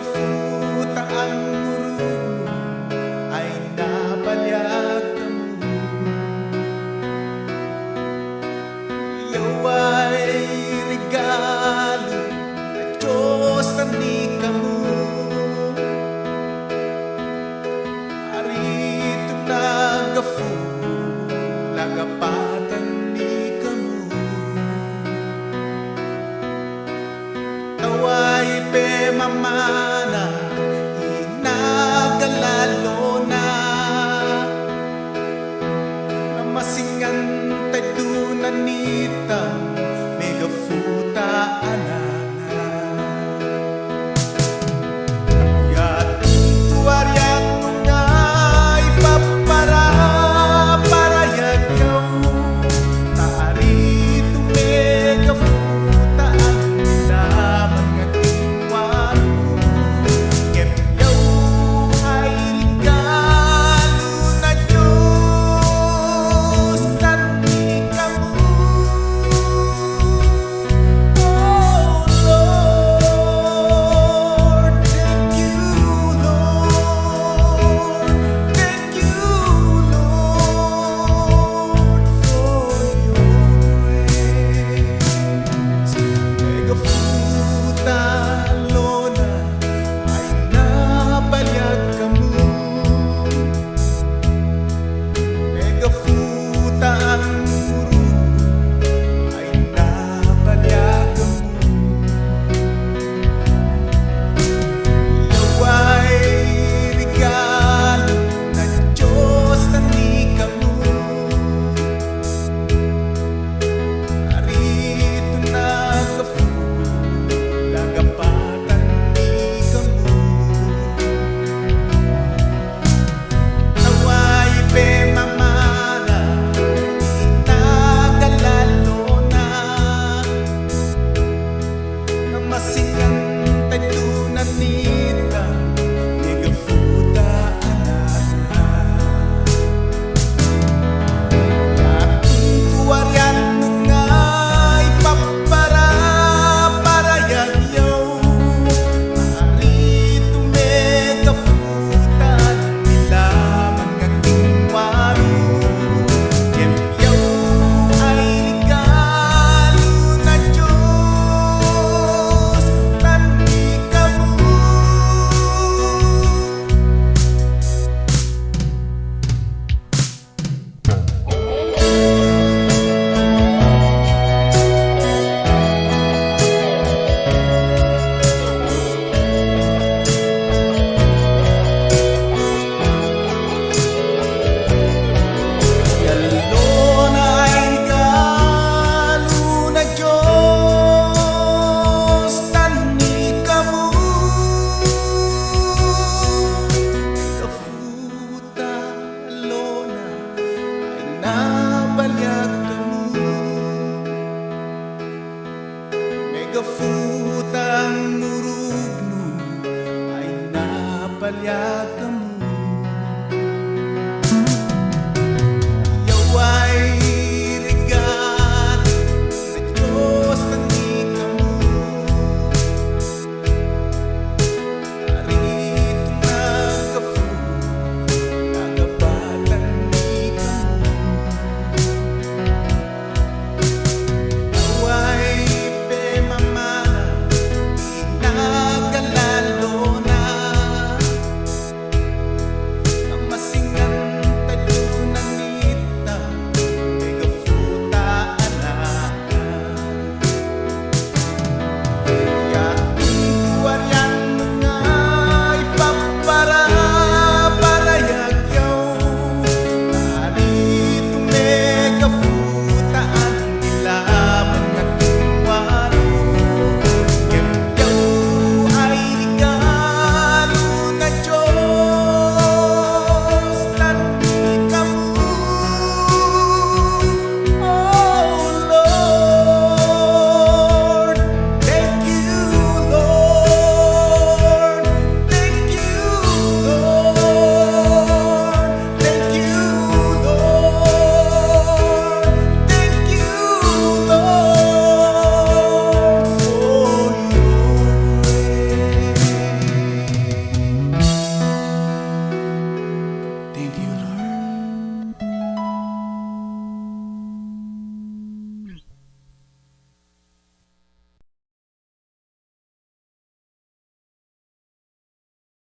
futa ang murugno ay napalyag kamo. Iyaw ay regalo na Diyos na ni kamo. Arito nagafu lagapatan ni kamo. Naway pe mamana inagalalo na namasingan tayo na nita mega futa anana yat tuwariat nga ipapara para yagaw taarito mega futa ang laman nga tingwan kepyaw ay regalo na Diyos kanmi kamo. Oh Lord, thank you Lord, thank you Lord for your grace. Mega futa lona ay nabalyag kamo. Mega futa ang murugno ay nabalyag kamo. Iyaw ay regalo na Diyos na ni kamo. Arito nagafu lagapatan ni kamo. Naway pe mamana inagalalo na namasingan tayo na nita mega futa anana atong tuwarian nga ipapara para yagyaw arito mega futa nilaman nga tingwaro kepyaw ay regalo na Diyos kanmi kamo. Galon ay regalo na Diyos kanmi kamo. Mega futa lona ay nabalyag kamo. Mega futa ang murugno ay napalyag kamo.